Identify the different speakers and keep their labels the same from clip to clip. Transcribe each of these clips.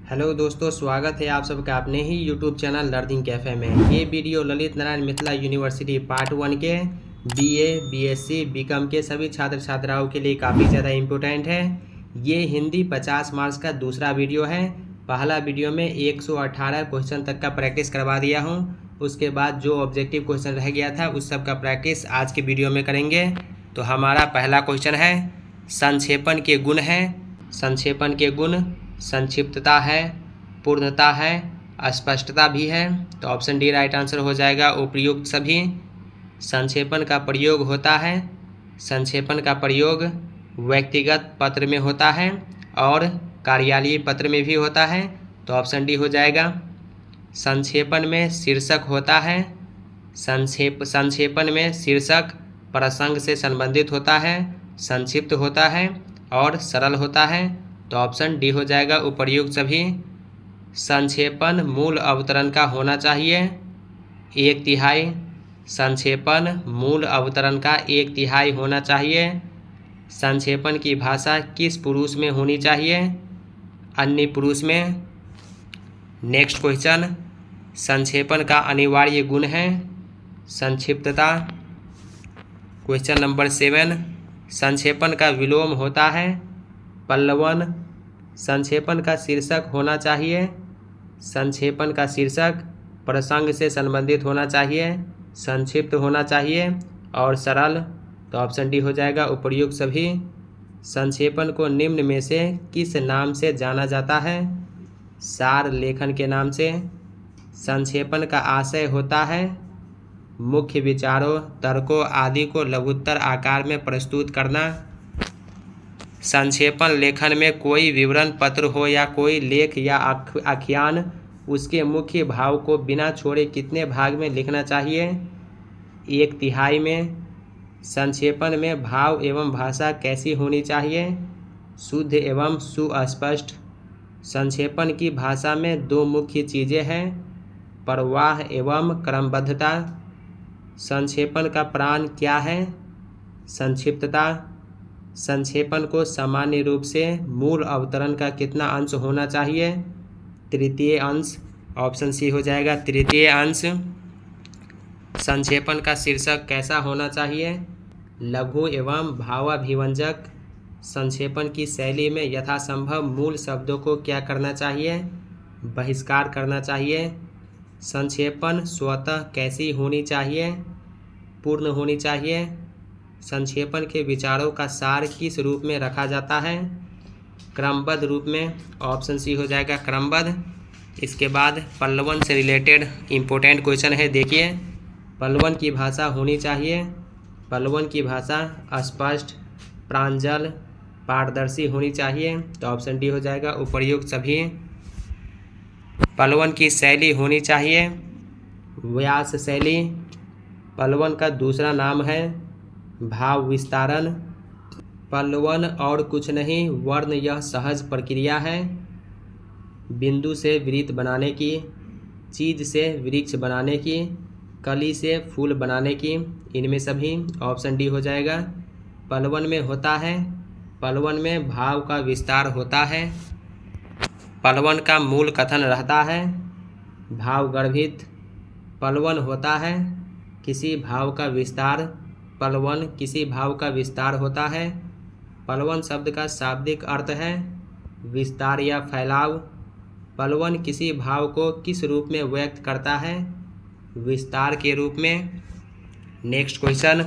Speaker 1: Hello दोस्तों, स्वागत है आप सबका अपने ही यूट्यूब चैनल लर्निंग कैफ़े में। ये video Lalit Narayan Mithila university part 1 के बीए, बीएससी, बीकॉम के सभी छात्र छात्राओं के लिए काफ़ी ज़्यादा इम्पोर्टेंट है। ये हिंदी 50 मार्क्स का दूसरा वीडियो है। पहला वीडियो में 118 क्वेश्चन तक का प्रैक्टिस करवा दिया हूँ। उसके बाद जो ऑब्जेक्टिव क्वेश्चन रह गया था उस सब का प्रैक्टिस आज के वीडियो में करेंगे। तो हमारा पहला क्वेश्चन है, संक्षेपण के गुण है। संक्षेपण के गुण संक्षिप्तता है, पूर्णता है, स्पष्टता भी है। तो ऑप्शन डी राइट आंसर हो जाएगा, उपयुक्त सभी। संक्षेपण का प्रयोग होता है। संक्षेपण का प्रयोग व्यक्तिगत पत्र में होता है और कार्यालयीय पत्र में भी होता है। तो ऑप्शन डी हो जाएगा। संक्षेपण में शीर्षक होता है। संक्षेपण में शीर्षक प्रसंग से संबंधित होता है, संक्षिप्त होता है और सरल होता है। तो ऑप्शन डी हो जाएगा, उपर्युक्त सभी। संक्षेपण मूल अवतरण का होना चाहिए 1/3। संक्षेपण मूल अवतरण का 1/3 होना चाहिए। संक्षेपण की भाषा किस पुरुष में होनी चाहिए? अन्य पुरुष में। नेक्स्ट क्वेश्चन, संक्षेपण का अनिवार्य गुण है संक्षिप्तता। क्वेश्चन नंबर 7, संक्षेपण का विलोम होता है पल्लवन। संक्षेपण का शीर्षक होना चाहिए। संक्षेपण का शीर्षक प्रसंग से संबंधित होना चाहिए, संक्षिप्त होना चाहिए और सरल। तो ऑप्शन डी हो जाएगा, उपर्युक्त सभी। संक्षेपण को निम्न में से किस नाम से जाना जाता है? सार लेखन के नाम से। संक्षेपण का आशय होता है मुख्य विचारों, तर्कों आदि को लघुत्तर आकार में प्रस्तुत करना। संक्षेपण लेखन में कोई विवरण पत्र हो या कोई लेख या आख्यान, उसके मुख्य भाव को बिना छोड़े कितने भाग में लिखना चाहिए? 1/3 में। संक्षेपण में भाव एवं भाषा कैसी होनी चाहिए? शुद्ध एवं सुस्पष्ट। संक्षेपण की भाषा में 2 मुख्य चीज़ें हैं, प्रवाह एवं क्रमबद्धता। संक्षेपण का प्राण क्या है? संक्षिप्तता। संक्षेपण को सामान्य रूप से मूल अवतरण का कितना अंश होना चाहिए? 1/3 अंश। ऑप्शन सी हो जाएगा, 1/3 अंश। संक्षेपण का शीर्षक कैसा होना चाहिए? लघु एवं भावाभिव्यंजक। संक्षेपण की शैली में यथासंभव मूल शब्दों को क्या करना चाहिए? बहिष्कार करना चाहिए। संक्षेपण स्वतः कैसी होनी चाहिए? पूर्ण होनी चाहिए। संक्षेपण के विचारों का सार किस रूप में रखा जाता है? क्रमबद्ध रूप में। ऑप्शन सी हो जाएगा, क्रमबद्ध। इसके बाद पल्लवन से रिलेटेड इम्पोर्टेंट क्वेश्चन है, देखिए। पल्लवन की भाषा होनी चाहिए। पल्लवन की भाषा स्पष्ट, प्रांजल, पारदर्शी होनी चाहिए। तो ऑप्शन डी हो जाएगा, उपर्युक्त सभी। पल्लवन की शैली होनी चाहिए व्यास शैली। पल्लवन का दूसरा नाम है भाव विस्तारण। पल्लवन और कुछ नहीं, वर्ण यह सहज प्रक्रिया है बिंदु से वृत्त बनाने की, चीज से वृक्ष बनाने की, कली से फूल बनाने की। इनमें सभी। ऑप्शन डी हो जाएगा। पल्लवन में होता है, पल्लवन में भाव का विस्तार होता है। पल्लवन का मूल कथन रहता है भाव गर्भित। पल्लवन होता है किसी भाव का विस्तार। पल्लवन किसी भाव का विस्तार होता है। पल्लवन शब्द का शाब्दिक अर्थ है विस्तार या फैलाव। पल्लवन किसी भाव को किस रूप में व्यक्त करता है? विस्तार के रूप में। नेक्स्ट क्वेश्चन,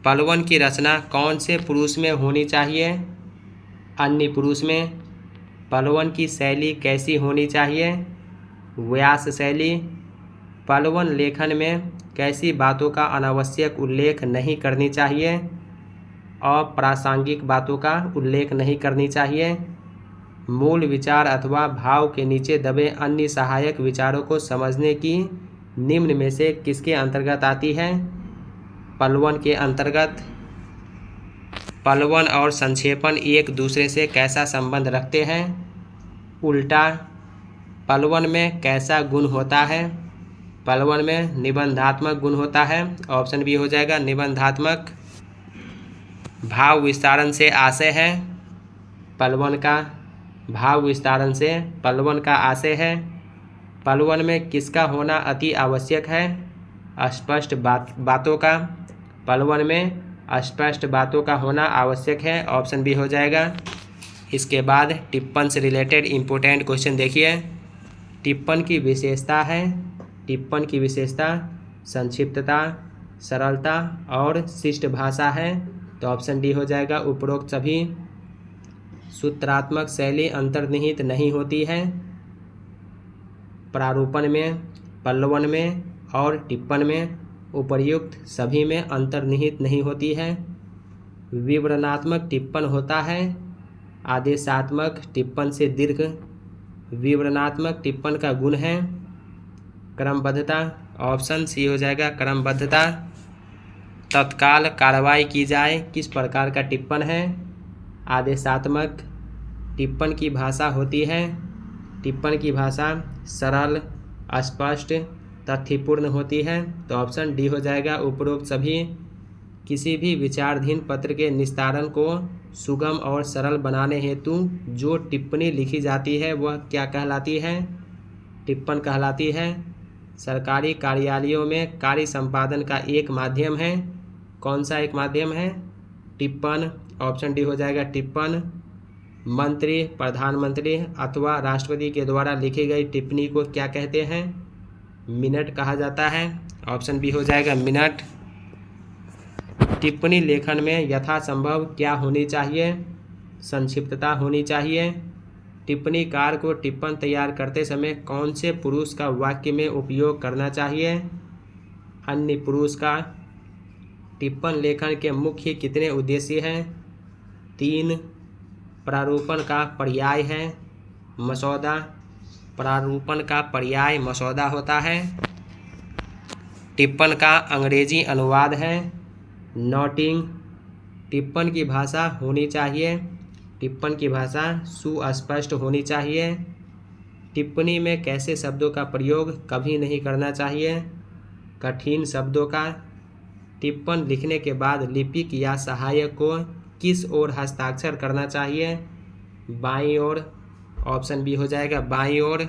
Speaker 1: पल्लवन की रचना कौन से पुरुष में होनी चाहिए? अन्य पुरुष में। पल्लवन की शैली कैसी होनी चाहिए? व्यास शैली। पल्लवन लेखन में कैसी बातों का अनावश्यक उल्लेख नहीं करनी चाहिए? अप्रासंगिक बातों का उल्लेख नहीं करनी चाहिए। मूल विचार अथवा भाव के नीचे दबे अन्य सहायक विचारों को समझने की निम्न में से किसके अंतर्गत आती है? पल्लवन के अंतर्गत। पल्लवन और संक्षेपण एक दूसरे से कैसा संबंध रखते हैं? उल्टा। पल्लवन में कैसा गुण होता है? पल्लवन में निबंधात्मक गुण होता है। ऑप्शन बी हो जाएगा, निबंधात्मक। भाव विस्तारण से आशय है पल्लवन का। भाव विस्तारण से पलवन का आशय है। पलवन में किसका होना अति आवश्यक है? स्पष्ट बातों का। पलवन में स्पष्ट बातों का होना आवश्यक है, ऑप्शन बी हो जाएगा। इसके बाद टिप्पण से रिलेटेड इम्पोर्टेंट क्वेश्चन देखिए। टिप्पण की विशेषता है, टिप्पण की विशेषता संक्षिप्तता, सरलता और शिष्ट भाषा है, तो ऑप्शन डी हो जाएगा। उपरोक्त सभी सूत्रात्मक शैली अंतर्निहित नहीं होती है प्रारूपण में, पल्लवन में और टिप्पण में। उपर्युक्त सभी में अंतर्निहित नहीं होती है। विवरणात्मक टिप्पण होता है, आदेशात्मक टिप्पण से दीर्घ। विवरणात्मक टिप्पण का गुण है क्रमबद्धता, ऑप्शन सी हो जाएगा क्रमबद्धता। तत्काल कार्रवाई की जाए किस प्रकार का टिप्पण है? आदेशात्मक। टिप्पण की भाषा होती है, टिप्पण की भाषा सरल, स्पष्ट, तथ्यपूर्ण होती है, तो ऑप्शन डी हो जाएगा। उपरोक्त सभी किसी भी विचाराधीन पत्र के निस्तारण को सुगम और सरल बनाने हेतु जो टिप्पणी लिखी जाती है वह क्या कहलाती है? टिप्पण कहलाती है। सरकारी कार्यालयों में कार्य संपादन का एक माध्यम है, कौन सा एक माध्यम है? टिप्पण, ऑप्शन डी हो जाएगा टिप्पण। मंत्री, प्रधानमंत्री अथवा राष्ट्रपति के द्वारा लिखी गई टिप्पणी को क्या कहते हैं? मिनट कहा जाता है, ऑप्शन बी हो जाएगा मिनट। टिप्पणी लेखन में यथासंभव क्या होनी चाहिए? संक्षिप्तता होनी चाहिए। टिप्पणीकार को टिप्पण तैयार करते समय कौन से पुरुष का वाक्य में उपयोग करना चाहिए? अन्य पुरुष का। टिप्पण लेखन के मुख्य कितने उद्देश्य हैं? 3। प्रारूपण का पर्याय है मसौदा, प्रारूपण का पर्याय मसौदा होता है। टिप्पण का अंग्रेजी अनुवाद है नोटिंग। टिप्पण की भाषा होनी चाहिए, टिप्पण की भाषा सुस्पष्ट होनी चाहिए। टिप्पणी में कैसे शब्दों का प्रयोग कभी नहीं करना चाहिए? कठिन शब्दों का। टिप्पण लिखने के बाद लिपिक या सहायक को किस ओर हस्ताक्षर करना चाहिए? बाईं ओर, ऑप्शन बी हो जाएगा बाईं ओर।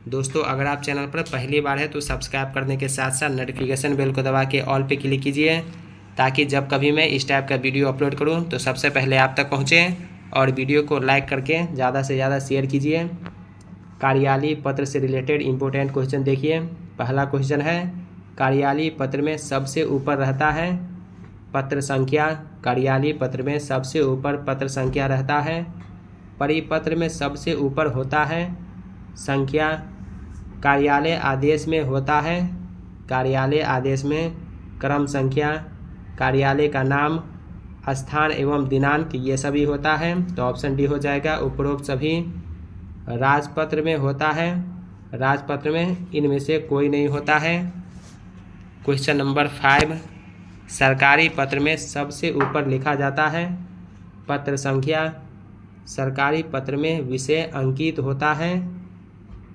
Speaker 1: दोस्तों, अगर आप चैनल पर पहली बार है तो सब्सक्राइब करने के साथ साथ नोटिफिकेशन बेल को दबा के ऑल पे क्लिक कीजिए, ताकि जब कभी मैं इस टाइप का वीडियो अपलोड करूं तो सबसे पहले आप तक पहुंचे। और वीडियो को लाइक करके ज़्यादा से ज़्यादा शेयर कीजिए। कार्यालयीय पत्र से रिलेटेड इम्पोर्टेंट क्वेश्चन देखिए। पहला क्वेश्चन है, कार्यालयीय पत्र में सबसे ऊपर रहता है पत्र संख्या। कार्यालयीय पत्र में सबसे ऊपर पत्र संख्या रहता है। परिपत्र में सबसे ऊपर होता है संख्या। कार्यालय आदेश में होता है, कार्यालय आदेश में क्रम संख्या। कार्यालय का नाम, स्थान एवं दिनांक ये सभी होता है, तो ऑप्शन डी हो जाएगा उपरोक्त सभी। राजपत्र में होता है, राजपत्र में इनमें से कोई नहीं होता है। क्वेश्चन नंबर 5, सरकारी पत्र में सबसे ऊपर लिखा जाता है पत्र संख्या। सरकारी पत्र में विषय अंकित होता है।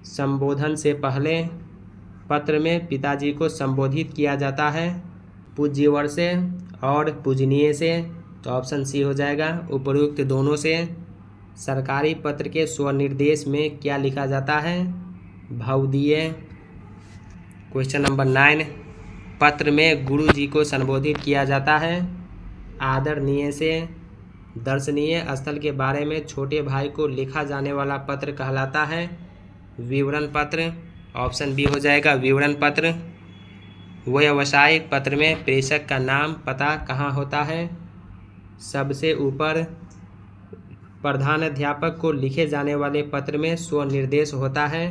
Speaker 1: संबोधन से पहले पत्र में पिताजी को संबोधित किया जाता है पूज्यवर से और पूजनीय से, तो ऑप्शन सी हो जाएगा उपरोक्त दोनों से। सरकारी पत्र के स्वनिर्देश में क्या लिखा जाता है? भवदीय। क्वेश्चन नंबर 9, पत्र में गुरु जी को संबोधित किया जाता है आदरणीय से। दर्शनीय स्थल के बारे में छोटे भाई को लिखा जाने वाला पत्र कहलाता है विवरण पत्र, ऑप्शन बी हो जाएगा विवरण पत्र। व्यावसायिक पत्र में प्रेषक का नाम पता कहाँ होता है? सबसे ऊपर। प्रधानाध्यापक को लिखे जाने वाले पत्र में स्वनिर्देश होता है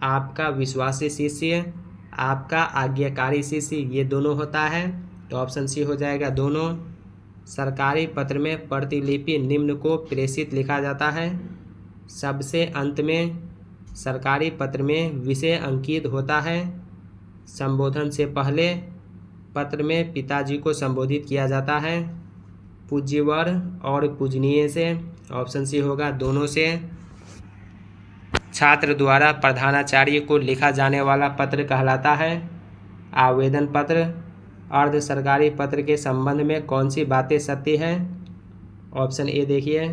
Speaker 1: आपका विश्वासी शिष्य, आपका आज्ञाकारी शिष्य, ये दोनों होता है, तो ऑप्शन सी हो जाएगा दोनों। सरकारी पत्र में प्रतिलिपि निम्न को प्रेषित लिखा जाता है सबसे अंत में। सरकारी पत्र में विषय अंकित होता है संबोधन से पहले। पत्र में पिताजी को संबोधित किया जाता है पूज्यवर और पूजनीय से, ऑप्शन सी होगा दोनों से। छात्र द्वारा प्रधानाचार्य को लिखा जाने वाला पत्र कहलाता है आवेदन पत्र। अर्ध सरकारी पत्र के संबंध में कौन सी बातें सत्य हैं? ऑप्शन ए देखिए,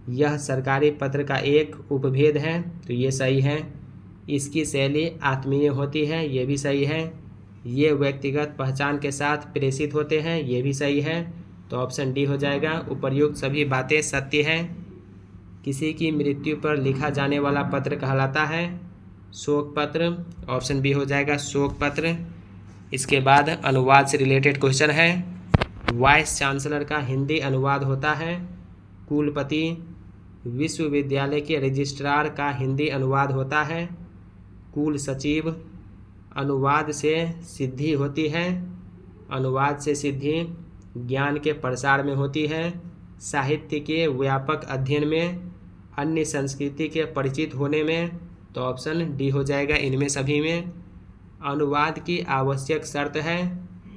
Speaker 1: यह सरकारी पत्र का एक उपभेद है, तो ये सही है। इसकी शैली आत्मीय होती है, ये भी सही है। ये व्यक्तिगत पहचान के साथ प्रेषित होते हैं, ये भी सही है। तो ऑप्शन डी हो जाएगा। उपर्युक्त सभी बातें सत्य हैं। किसी की मृत्यु पर लिखा जाने वाला पत्र कहलाता है शोक पत्र, ऑप्शन बी हो जाएगा शोक पत्र। इसके बाद अनुवाद से रिलेटेड क्वेश्चन है। वाइस चांसलर का हिंदी अनुवाद होता है कुलपति। विश्वविद्यालय के रजिस्ट्रार का हिंदी अनुवाद होता है कुल सचिव। अनुवाद से सिद्धि होती है, अनुवाद से सिद्धि ज्ञान के प्रसार में होती है, साहित्य के व्यापक अध्ययन में, अन्य संस्कृति के परिचित होने में। तो ऑप्शन डी हो जाएगा इनमें सभी में। अनुवाद की आवश्यक शर्त है,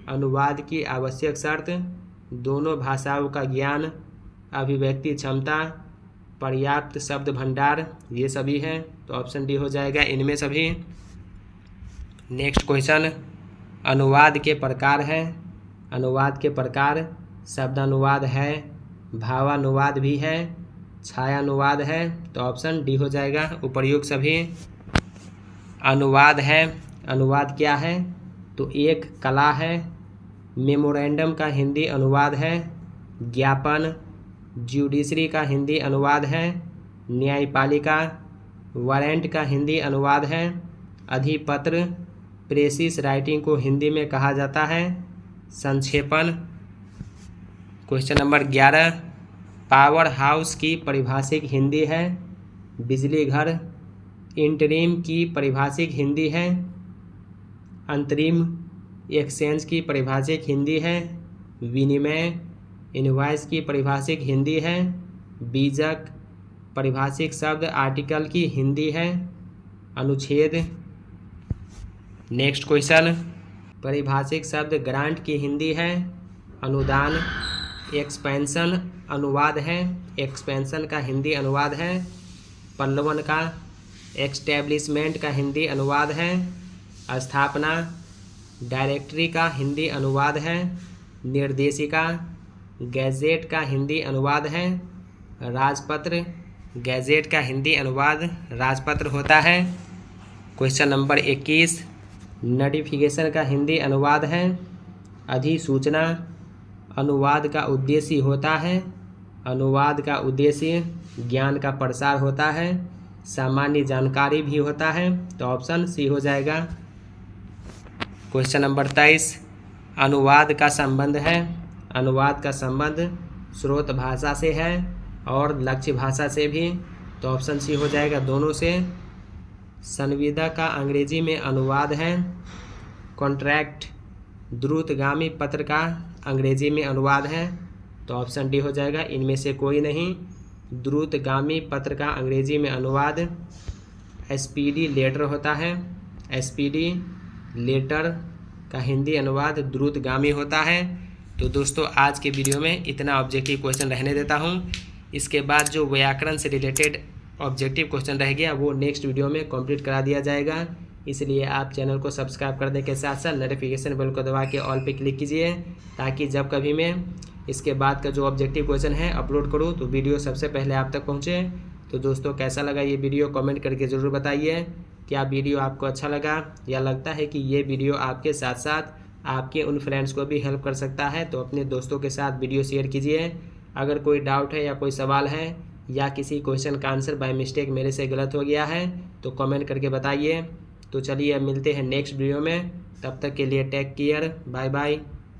Speaker 1: अनुवाद की आवश्यक शर्त दोनों भाषाओं का ज्ञान, अभिव्यक्ति क्षमता, पर्याप्त शब्द भंडार, ये सभी हैं। तो ऑप्शन डी हो जाएगा इनमें सभी। नेक्स्ट क्वेश्चन अनुवाद के प्रकार है। अनुवाद के प्रकार शब्दानुवाद है, भावानुवाद भी है, छायानुवाद है। तो ऑप्शन डी हो जाएगा उपर्युक्त सभी। अनुवाद है, अनुवाद क्या है? तो एक कला है। मेमोरेंडम का हिंदी अनुवाद है ज्ञापन। ज्यूडिशरी का हिंदी अनुवाद है न्यायपालिका। वारंट का हिंदी अनुवाद है अधिपत्र। प्रेसिस राइटिंग को हिंदी में कहा जाता है संक्षेपण। क्वेश्चन नंबर 11 पावर हाउस की परिभाषिक हिंदी है बिजली घर। इंटरिम की परिभाषिक हिंदी है अंतरिम। एक्सचेंज की परिभाषिक हिंदी है विनिमय। इनवॉइस की परिभाषिक हिंदी है बीजक। परिभाषिक शब्द आर्टिकल की हिंदी है अनुच्छेद। नेक्स्ट क्वेश्चन परिभाषिक शब्द ग्रांट की हिंदी है अनुदान। एक्सपेंशन अनुवाद है, एक्सपेंशन का हिंदी अनुवाद है पल्लवन का। एक्सटेब्लिशमेंट का हिंदी अनुवाद है स्थापना। डायरेक्टरी का हिंदी अनुवाद है निर्देशिका। गैजेट का हिंदी अनुवाद है राजपत्र। गैजेट का हिंदी अनुवाद राजपत्र होता है। क्वेश्चन नंबर 21 नोटिफिकेशन का हिंदी अनुवाद है अधिसूचना। अनुवाद का उद्देश्य होता है, अनुवाद का उद्देश्य ज्ञान का प्रसार होता है, सामान्य जानकारी भी होता है। तो ऑप्शन सी हो जाएगा। क्वेश्चन नंबर 23 अनुवाद का संबंध है। अनुवाद का संबंध स्रोत भाषा से है और लक्ष्य भाषा से भी। तो ऑप्शन सी हो जाएगा दोनों से। संविदा का अंग्रेजी में अनुवाद है कॉन्ट्रैक्ट। द्रुतगामी पत्र का अंग्रेजी में अनुवाद है। तो ऑप्शन डी हो जाएगा इनमें से कोई नहीं। द्रुतगामी पत्र का अंग्रेजी में अनुवाद एसपीडी लेटर होता है। एसपीडी लेटर का हिंदी अनुवाद द्रुतगामी होता है। तो दोस्तों आज के वीडियो में इतना ऑब्जेक्टिव क्वेश्चन रहने देता हूं। इसके बाद जो व्याकरण से रिलेटेड ऑब्जेक्टिव क्वेश्चन रह गया वो नेक्स्ट वीडियो में कंप्लीट करा दिया जाएगा। इसलिए आप चैनल को सब्सक्राइब करने के साथ साथ नोटिफिकेशन बेल को दबा के ऑल पे क्लिक कीजिए ताकि जब कभी मैं इसके बाद का जो ऑब्जेक्टिव क्वेश्चन है अपलोड करूँ तो वीडियो सबसे पहले आप तक पहुँचे। तो दोस्तों कैसा लगा ये वीडियो कमेंट करके ज़रूर बताइए। क्या वीडियो आपको अच्छा लगा या लगता है कि ये वीडियो आपके साथ साथ आपके उन फ्रेंड्स को भी हेल्प कर सकता है तो अपने दोस्तों के साथ वीडियो शेयर कीजिए। अगर कोई डाउट है या कोई सवाल है या किसी क्वेश्चन का आंसर बाय मिस्टेक मेरे से गलत हो गया है तो कमेंट करके बताइए। तो चलिए अब मिलते हैं नेक्स्ट वीडियो में। तब तक के लिए टेक केयर, बाय बाय।